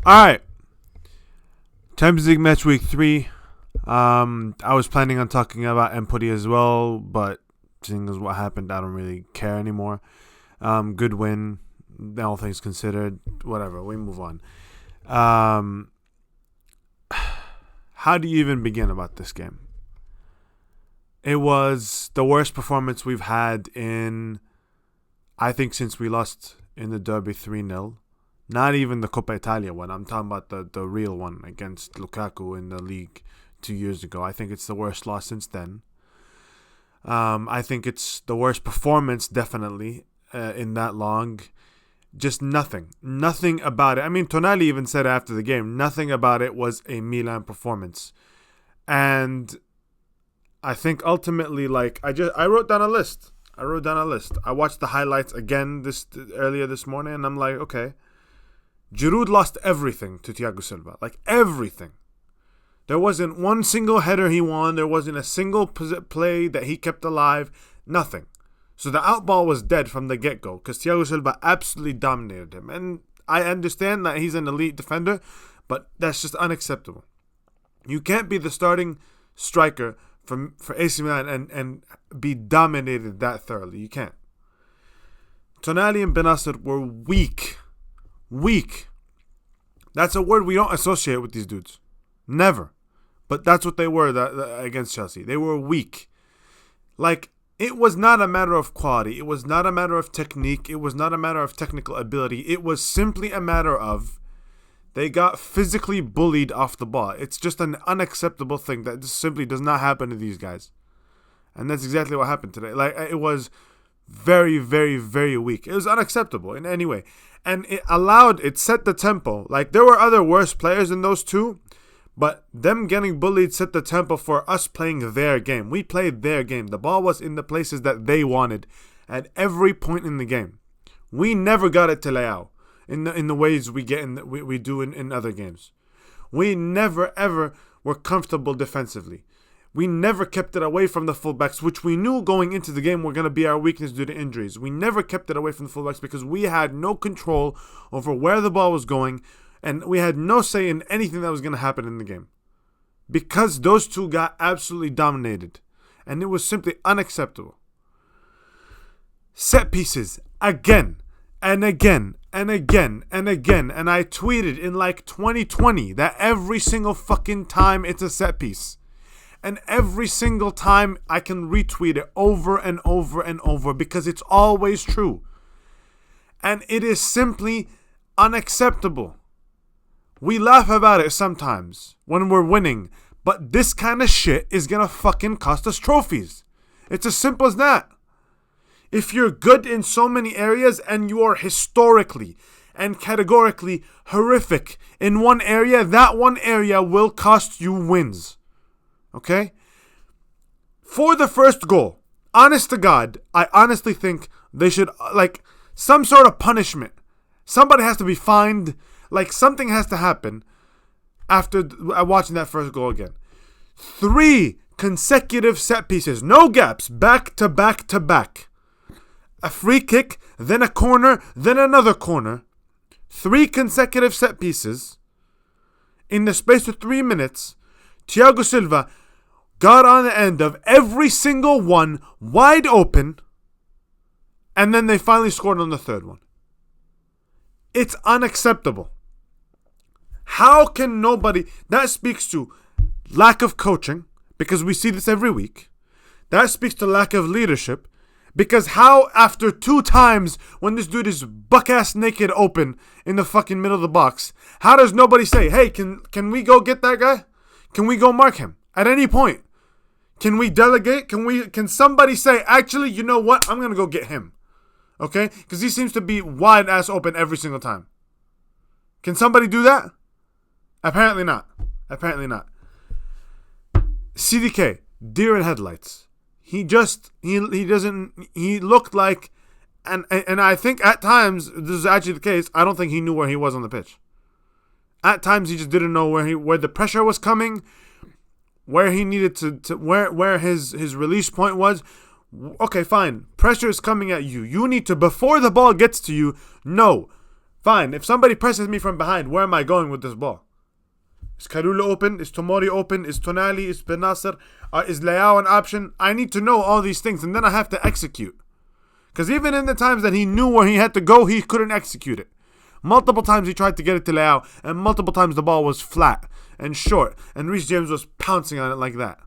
Alright. Champions League match week 3. I was planning on talking about Empoli as well, but seeing as what happened, I don't really care anymore. Good win, all things considered. Whatever, we move on. How do you even begin about this game? It was the worst performance we've had I think, since we lost in the Derby 3-0. Not even the Coppa Italia one. I'm talking about the real one against Lukaku in the league 2 years ago. I think it's the worst loss since then. I think it's the worst performance, definitely, in that long. Just nothing. Nothing about it. I mean, Tonali even said after the game, nothing about it was a Milan performance. And I think ultimately, I wrote down a list. I watched the highlights again earlier this morning, and I'm like, okay. Giroud lost everything to Thiago Silva. Like, everything. There wasn't one single header he won. There wasn't a single play that he kept alive. Nothing. So the outball was dead from the get-go because Thiago Silva absolutely dominated him. And I understand that he's an elite defender, but that's just unacceptable. You can't be the starting striker for AC Milan and be dominated that thoroughly. You can't. Tonali and Benasser were weak. Weak. That's a word we don't associate with these dudes. Never. But that's what they were against Chelsea. They were weak. Like, it was not a matter of quality. It was not a matter of technique. It was not a matter of technical ability. It was simply a matter of they got physically bullied off the ball. It's just an unacceptable thing that just simply does not happen to these guys. And that's exactly what happened today. Like, it was very, very, very weak. It was unacceptable in any way. And it set the tempo. Like, there were other worse players than those two, but them getting bullied set the tempo for us playing their game. We played their game. The ball was in the places that they wanted at every point in the game. We never got it to Leao in the ways we do in other games. We never ever were comfortable defensively. We never kept it away from the fullbacks, which we knew going into the game were going to be our weakness due to injuries. We never kept it away from the fullbacks because we had no control over where the ball was going, and we had no say in anything that was going to happen in the game. Because those two got absolutely dominated. And it was simply unacceptable. Set pieces, again, and again, and again, and again. And I tweeted in 2020 that every single fucking time it's a set piece. And every single time I can retweet it over and over and over because it's always true. And it is simply unacceptable. We laugh about it sometimes when we're winning, but this kind of shit is gonna fucking cost us trophies. It's as simple as that. If you're good in so many areas and you are historically and categorically horrific in one area, that one area will cost you wins. Okay? For the first goal, honest to God, I honestly think they should, some sort of punishment. Somebody has to be fined. Something has to happen after watching that first goal again. 3 consecutive set pieces. No gaps. Back to back to back. A free kick, then a corner, then another corner. 3 consecutive set pieces. In the space of 3 minutes, Thiago Silva got on the end of every single one, wide open, and then they finally scored on the third one. It's unacceptable. How can nobody... That speaks to lack of coaching, because we see this every week. That speaks to lack of leadership, because how after 2 times when this dude is buck-ass naked open in the fucking middle of the box, how does nobody say, hey, can we go get that guy? Can we go mark him? At any point. Can we delegate? Can somebody say, actually, you know what? I'm going to go get him. Okay? Because he seems to be wide ass open every single time. Can somebody do that? Apparently not. CDK, deer in headlights. He looked like, and I think at times, this is actually the case, I don't think he knew where he was on the pitch. At times he just didn't know where the pressure was coming, where he needed to where his release point was. Okay, fine. Pressure is coming at you. You need to, before the ball gets to you, know Fine. If somebody presses me from behind, where am I going with this ball? Is Kalulu open? Is Tomori open? Is Tonali? Is Benasser? Is Leao an option? I need to know all these things, and then I have to execute. Because even in the times that he knew where he had to go, he couldn't execute it. Multiple times he tried to get it to Leao, and multiple times the ball was flat and short, and Reece James was pouncing on it like that.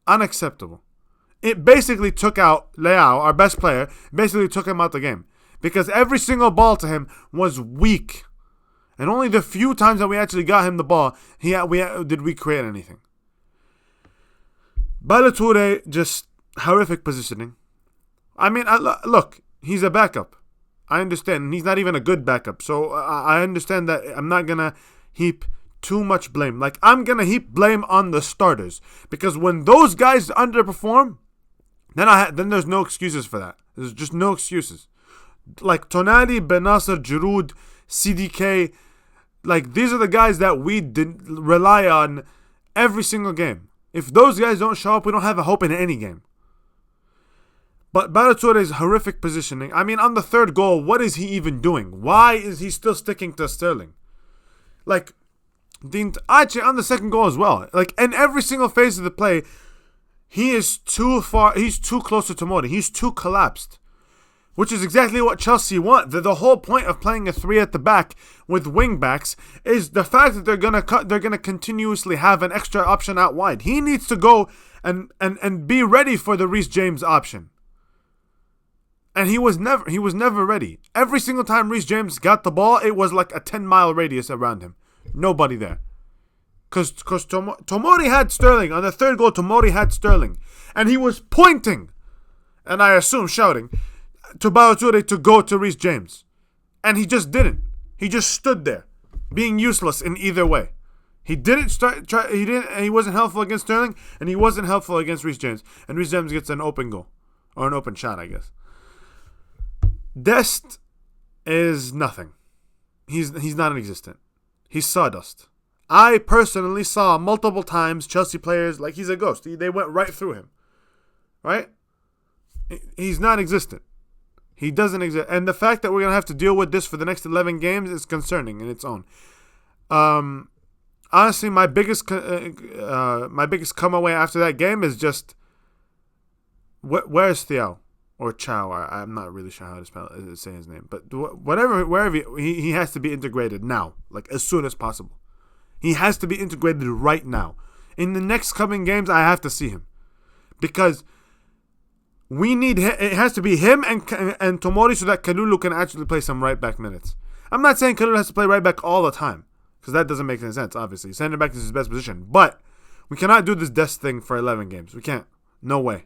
Unacceptable. It basically took out Leao, our best player, basically took him out the game. Because every single ball to him was weak. And only the few times that we actually got him the ball, did we create anything. Bdair, just horrific positioning. I mean, look, he's a backup. I understand. He's not even a good backup. So I understand that I'm not going to heap too much blame. Like, I'm going to heap blame on the starters. Because when those guys underperform, then there's no excuses for that. There's just no excuses. Like Tonali, Benasser, Giroud, CDK, like these are the guys that we rely on every single game. If those guys don't show up, we don't have a hope in any game. But Bdair's horrific positioning. I mean, on the third goal, what is he even doing? Why is he still sticking to Sterling? Like, actually on the second goal as well. Like, in every single phase of the play, he is too far. He's too close to Tomori. He's too collapsed. Which is exactly what Chelsea want. The whole point of playing a 3 at the back with wing backs is the fact that they're gonna continuously have an extra option out wide. He needs to go and be ready for the Reece James option. And he was never ready. Every single time Reece James got the ball, it was like a 10-mile radius around him. Nobody there. Because Tomori had Sterling. On the third goal, Tomori had Sterling. And he was pointing, and I assume shouting, to Bdair to go to Reece James. And he just didn't. He just stood there, being useless in either way. He wasn't helpful against Sterling, and he wasn't helpful against Reece James. And Reece James gets an open goal. Or an open shot, I guess. Dest is nothing. He's non-existent. He's sawdust. I personally saw multiple times Chelsea players, like he's a ghost. They went right through him. Right? He's non-existent. He doesn't exist. And the fact that we're going to have to deal with this for the next 11 games is concerning in its own. Honestly, my biggest come away after that game is just, where's Theo? Or Chow? I'm not really sure how to say his name. But wherever he has to be integrated now. Like, as soon as possible. He has to be integrated right now. In the next coming games, I have to see him. Because it has to be him and Tomori so that Kalulu can actually play some right back minutes. I'm not saying Kalulu has to play right back all the time, because that doesn't make any sense, obviously. Center back is his best position. But we cannot do this Dest thing for 11 games. We can't. No way.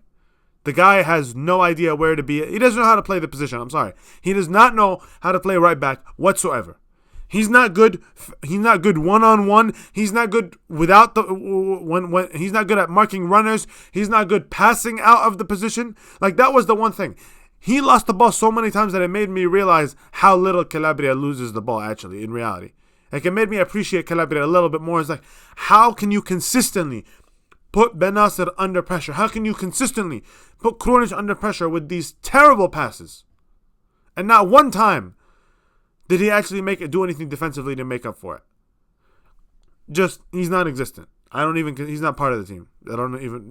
The guy has no idea where to be. He doesn't know how to play the position. I'm sorry. He does not know how to play right back whatsoever. He's not good. He's not good one-on-one. He's not good without when he's not good at marking runners. He's not good passing out of the position. Like, that was the one thing. He lost the ball so many times that it made me realize how little Calabria loses the ball actually in reality. Like, it made me appreciate Calabria a little bit more. It's like, how can you consistently put Benasser under pressure? How can you consistently put Krunic under pressure with these terrible passes? And not one time did he actually do anything defensively to make up for it. Just, he's non-existent. He's not part of the team.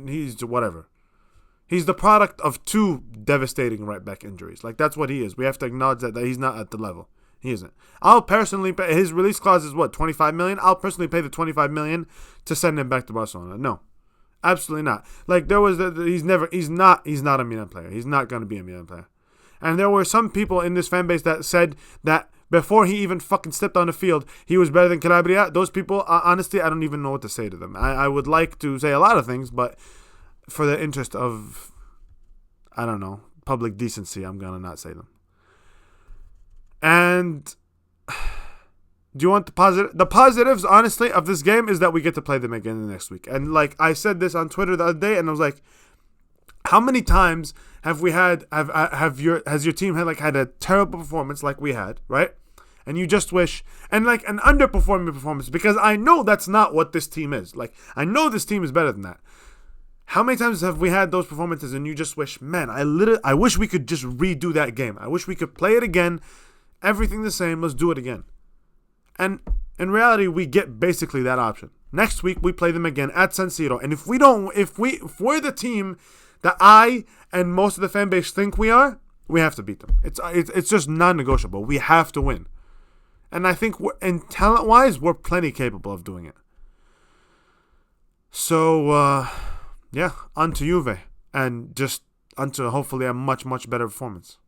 He's whatever. He's the product of 2 devastating right back injuries. Like, that's what he is. We have to acknowledge that he's not at the level. He isn't. I'll personally pay, his release clause is what, 25 million? I'll personally pay the 25 million to send him back to Barcelona. No. Absolutely not. Like, he's not a Milan player. He's not going to be a Milan player. And there were some people in this fan base that said that before he even fucking stepped on the field, he was better than Calabria. Those people, honestly, I don't even know what to say to them. I would like to say a lot of things, but for the interest of, I don't know, public decency, I'm going to not say them. And do you want the positive? The positives, honestly, of this game is that we get to play them again the next week. And, like, I said this on Twitter the other day, and I was like, how many times have we had has your team had a terrible performance like we had, right? And you just wish, and like an underperforming performance, because I know that's not what this team is. Like, I know this team is better than that. How many times have we had those performances and you just wish, man, I wish we could just redo that game. I wish we could play it again Everything the same. Let's do it again. And in reality, we get basically that option. Next week, we play them again at San Siro. And if we're the team that I and most of the fan base think we are, we have to beat them. It's just non-negotiable. We have to win. And I think, talent-wise, we're plenty capable of doing it. So, on to Juve. And just onto hopefully a much, much better performance.